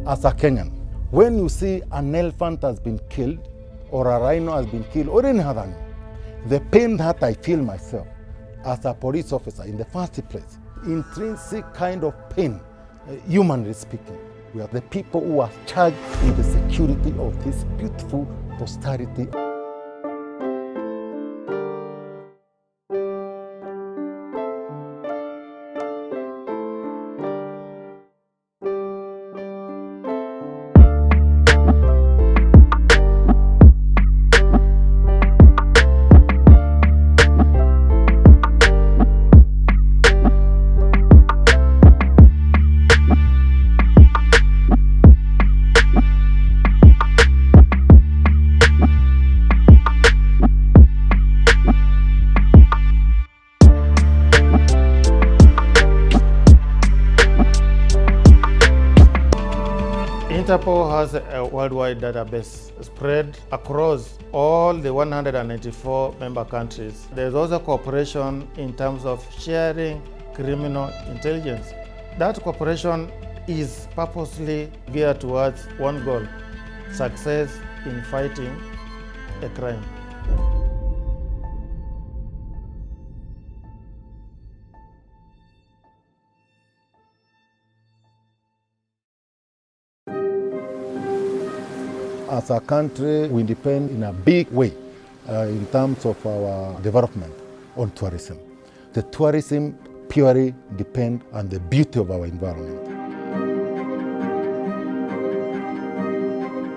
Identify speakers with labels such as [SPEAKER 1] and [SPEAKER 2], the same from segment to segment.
[SPEAKER 1] As a Kenyan, when you see an elephant has been killed, or a rhino has been killed, or any other animal, the pain that I feel myself as a police officer in the first place, intrinsic kind of pain, humanly speaking. We are the people who are charged with the security of this beautiful posterity.
[SPEAKER 2] Interpol has a worldwide database spread across all the 194 member countries. There's also cooperation in terms of sharing criminal intelligence. That cooperation is purposely geared towards one goal: success in fighting a crime.
[SPEAKER 1] As a country, we depend in a big way in terms of our development on tourism. The tourism purely depends on the beauty of our environment.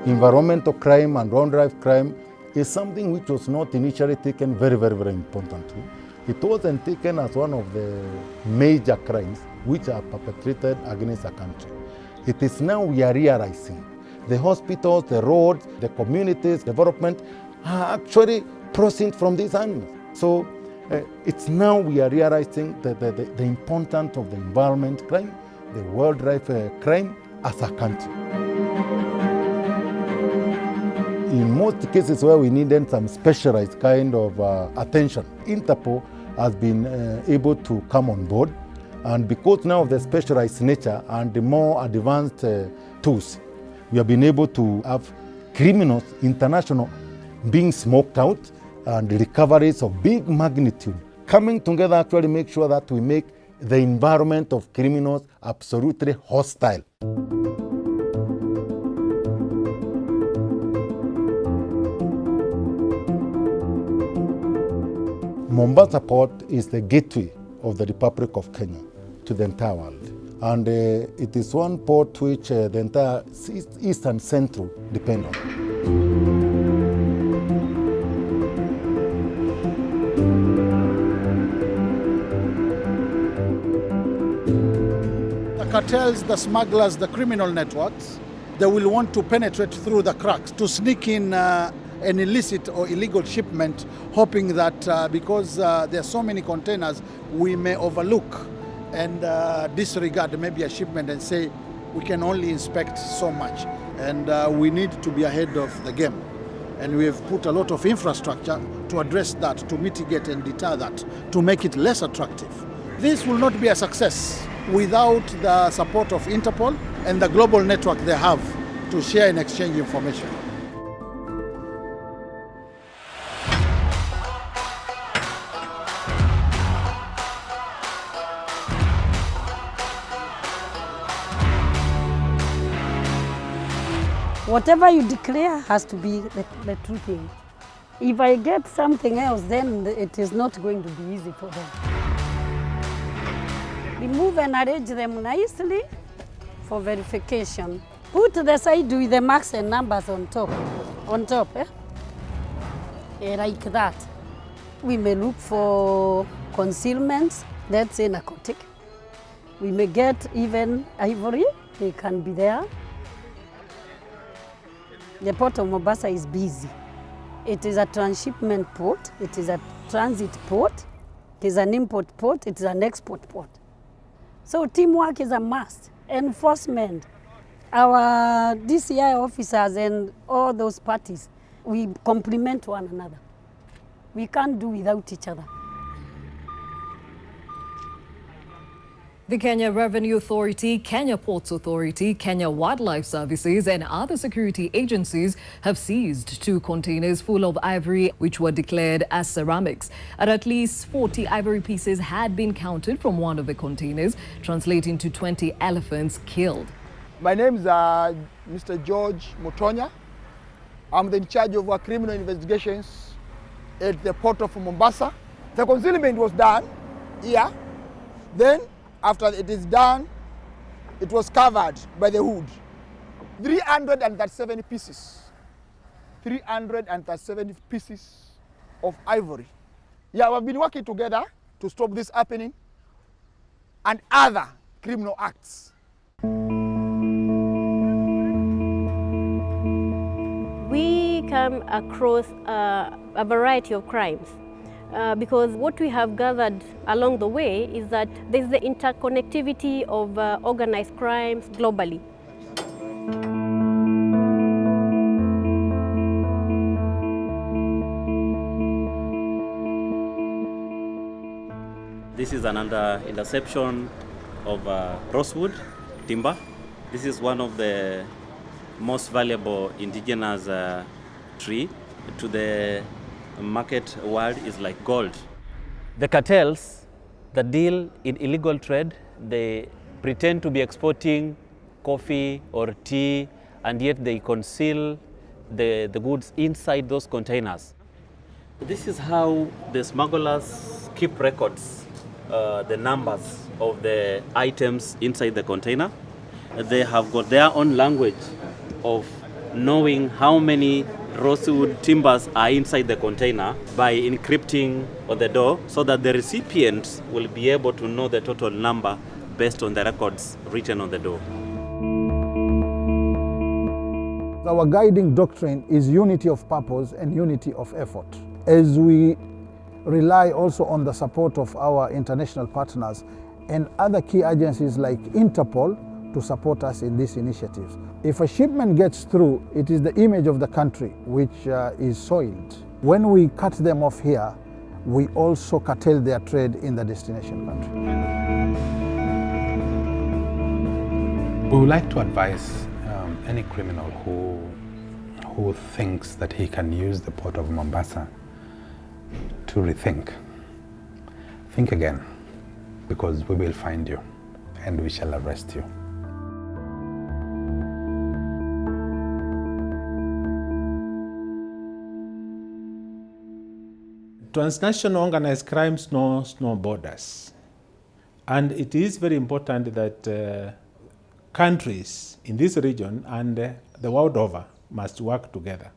[SPEAKER 1] Environmental crime and wildlife crime is something which was not initially taken very importantly. It wasn't taken as one of the major crimes which are perpetrated against a country. It is now we are realizing the hospitals, the roads, the communities, development are actually proceeding from these animals. So it's now we are realizing the importance of the environment crime, the wildlife crime as a country. In most cases where we needed some specialized kind of attention, Interpol has been able to come on board, and because now of the specialized nature and the more advanced tools, we have been able to have criminals, international, being smoked out and recoveries of big magnitude. Coming together actually make sure that we make the environment of criminals absolutely hostile. Mombasa Port is the gateway of the Republic of Kenya to the entire world. And it is one port which the entire East and Central depend on.
[SPEAKER 3] The cartels, the smugglers, the criminal networks, they will want to penetrate through the cracks to sneak in an illicit or illegal shipment, hoping that because there are so many containers, we may overlook and disregard maybe a shipment and say we can only inspect so much. And we need to be ahead of the game. And we have put a lot of infrastructure to address that, to mitigate and deter that, to make it less attractive. This will not be a success without the support of Interpol and the global network they have to share and exchange information.
[SPEAKER 4] Whatever you declare has to be the true thing. If I get something else, then it is not going to be easy for them. Remove and arrange them nicely for verification. Put the side with the marks and numbers on top, like that. We may look for concealments, that's a narcotic. We may get even ivory, they can be there. The port of Mombasa is busy. It is a transshipment port, it is a transit port, it is an import port, it is an export port. So teamwork is a must. Enforcement, our DCI officers and all those parties, we complement one another. We can't do without each other.
[SPEAKER 5] The Kenya Revenue Authority, Kenya Ports Authority, Kenya Wildlife Services and other security agencies have seized 2 containers full of ivory which were declared as ceramics. And at least 40 ivory pieces had been counted from one of the containers, translating to 20 elephants killed.
[SPEAKER 6] My name is Mr. George Mutonya. I'm in charge of criminal investigations at the port of Mombasa. The concealment was done here. Then, after it is done, it was covered by the hood. 337 pieces. 337 pieces of ivory. Yeah, we've been working together to stop this happening and other criminal acts.
[SPEAKER 7] We come across a variety of crimes. Because what we have gathered along the way is that there's the interconnectivity of organized crimes globally.
[SPEAKER 8] This is another interception of rosewood timber. This is one of the most valuable indigenous tree to the market world is like gold.
[SPEAKER 9] The cartels that deal in illegal trade, they pretend to be exporting coffee or tea, and yet they conceal the goods inside those containers.
[SPEAKER 8] This is how the smugglers keep records, the numbers of the items inside the container. They have got their own language of knowing how many rosewood timbers are inside the container by encrypting on the door so that the recipient will be able to know the total number based on the records written on the door.
[SPEAKER 3] Our guiding doctrine is unity of purpose and unity of effort. As we rely also on the support of our international partners and other key agencies like Interpol to support us in these initiatives. If a shipment gets through, it is the image of the country which is soiled. When we cut them off here, we also curtail their trade in the destination country.
[SPEAKER 10] We would like to advise any criminal who thinks that he can use the port of Mombasa to rethink. Think again, because we will find you and we shall arrest you.
[SPEAKER 11] Transnational organized crime knows no borders. And it is very important that countries in this region and the world over must work together.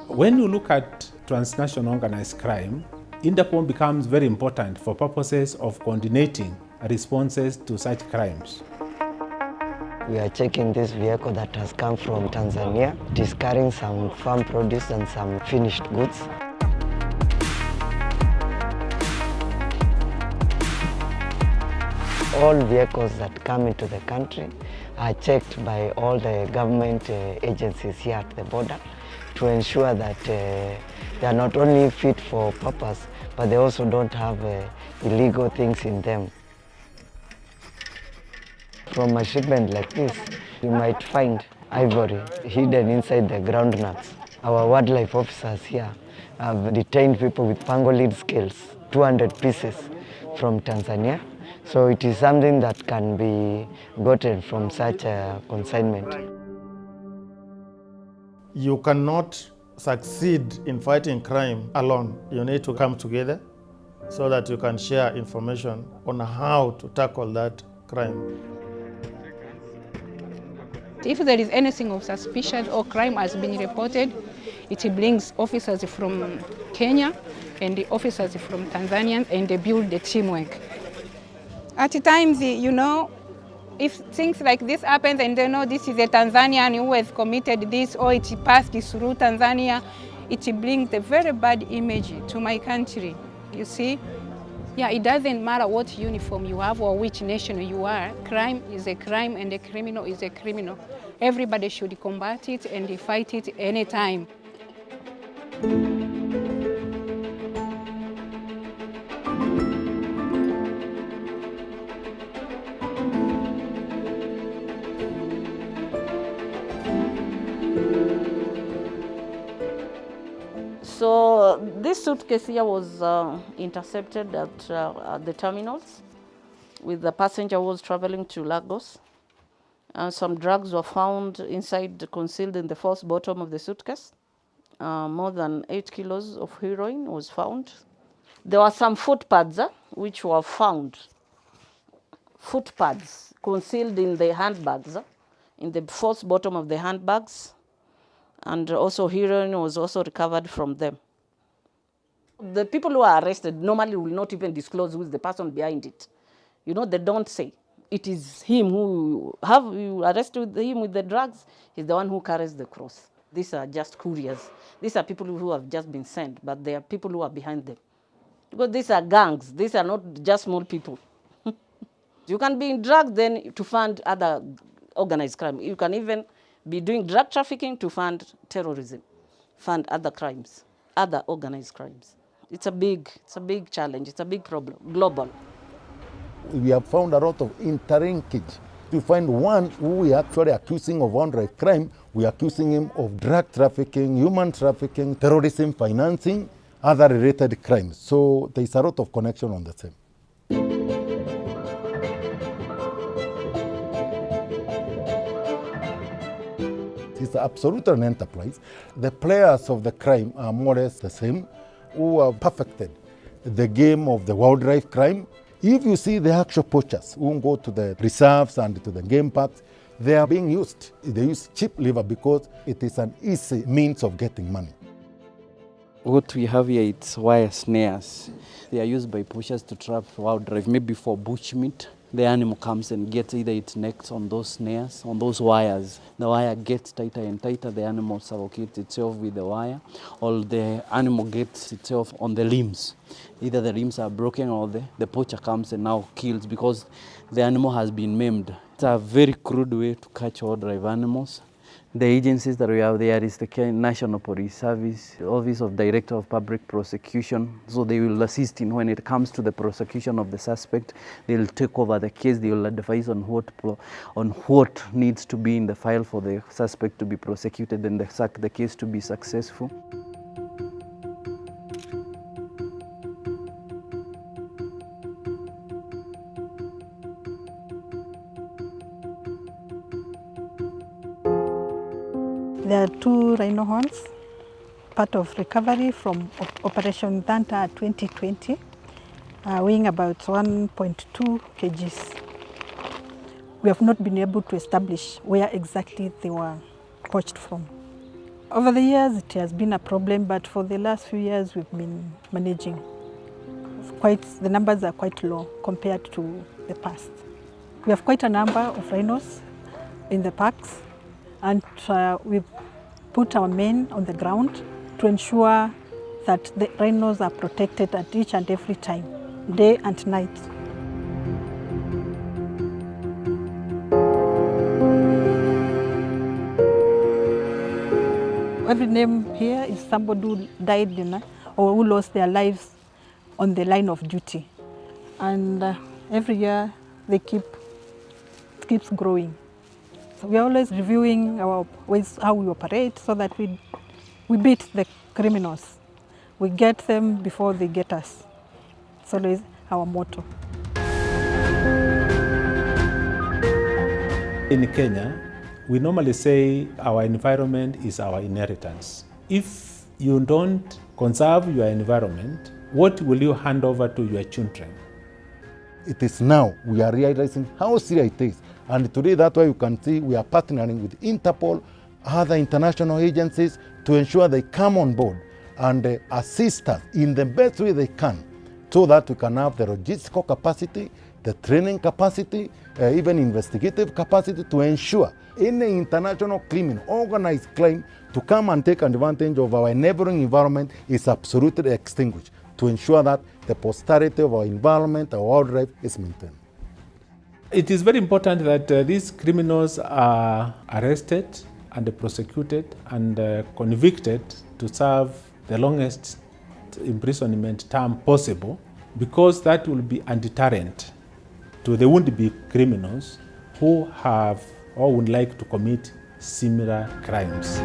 [SPEAKER 11] When you look at transnational organized crime, Interpol becomes very important for purposes of coordinating responses to such crimes.
[SPEAKER 12] We are checking this vehicle that has come from Tanzania. It is carrying some farm produce and some finished goods. All vehicles that come into the country are checked by all the government agencies here at the border to ensure that they are not only fit for purpose, but they also don't have illegal things in them. From a shipment like this, you might find ivory hidden inside the groundnuts. Our wildlife officers here have detained people with pangolin scales, 200 pieces from Tanzania. So it is something that can be gotten from such a consignment.
[SPEAKER 2] You cannot succeed in fighting crime alone. You need to come together so that you can share information on how to tackle that crime.
[SPEAKER 13] If there is anything of suspicion or crime has been reported, it brings officers from Kenya and the officers from Tanzania, and they build the teamwork. At times, you know, if things like this happen and they know this is a Tanzanian who has committed this or it passed through Tanzania, it brings a very bad image to my country, you see. Yeah, it doesn't matter what uniform you have or which nation you are. Crime is a crime and a criminal is a criminal. Everybody should combat it and fight it anytime.
[SPEAKER 14] So this suitcase here was intercepted at the terminals with the passenger who was traveling to Lagos. Some drugs were found inside, concealed in the false bottom of the suitcase. More than 8 kilos of heroin was found. There were some footpads which were found. Footpads concealed in the handbags, in the false bottom of the handbags. And also heroin was also recovered from them. The people who are arrested normally will not even disclose who is the person behind it. You know, they don't say. It is him who, have you arrested him with the drugs? He's the one who carries the cross. These are just couriers. These are people who have just been sent, but there are people who are behind them. Because these are gangs. These are not just small people. You can be in drugs then to fund other organized crime. You can even be doing drug trafficking to fund terrorism, fund other crimes, other organized crimes. It's a big challenge. It's a big problem, global.
[SPEAKER 1] We have found a lot of interlinkage. To find one who we are actually accusing of wildlife crime, we are accusing him of drug trafficking, human trafficking, terrorism financing, other related crimes. So there is a lot of connection on the same. It's absolutely an enterprise. The players of the crime are more or less the same, who have perfected the game of the wildlife crime. If you see the actual poachers who go to the reserves and to the game parks, they are being used. They use cheap liver because it is an easy means of getting money.
[SPEAKER 15] What we have here, it's wire snares. They are used by poachers to trap wildlife, maybe for bushmeat. The animal comes and gets either its neck on those snares, on those wires. The wire gets tighter and tighter, the animal suffocates itself with the wire, or the animal gets itself on the limbs. Either the limbs are broken or the poacher comes and now kills because the animal has been maimed. It's a very crude way to catch wildlife animals. The agencies that we have there is the National Police Service, Office of Director of Public Prosecution. So they will assist in when it comes to the prosecution of the suspect. They will take over the case. They will advise on what needs to be in the file for the suspect to be prosecuted and the case to be successful.
[SPEAKER 16] There are 2 rhino horns, part of recovery from Operation Thanta 2020, weighing about 1.2 kgs. We have not been able to establish where exactly they were poached from. Over the years, it has been a problem, but for the last few years, we've been managing. The numbers are quite low compared to the past. We have quite a number of rhinos in the parks, and we've put our men on the ground to ensure that the rhinos are protected at each and every time, day and night. Every name here is somebody who died or who lost their lives on the line of duty. And every year it keeps growing. So we are always reviewing our ways, how we operate, so that we beat the criminals. We get them before they get us. So that is our motto.
[SPEAKER 11] In Kenya, we normally say our environment is our inheritance. If you don't conserve your environment, what will you hand over to your children?
[SPEAKER 1] It is now we are realizing how serious it is. And today, that's why you can see we are partnering with Interpol, other international agencies to ensure they come on board and assist us in the best way they can so that we can have the logistical capacity, the training capacity, even investigative capacity to ensure any international criminal, organized crime to come and take advantage of our neighboring environment is absolutely extinguished to ensure that the posterity of our environment, our wildlife is maintained.
[SPEAKER 11] It is very important that these criminals are arrested and prosecuted and convicted to serve the longest imprisonment term possible, because that will be a deterrent to the would-be criminals who have or would like to commit similar crimes.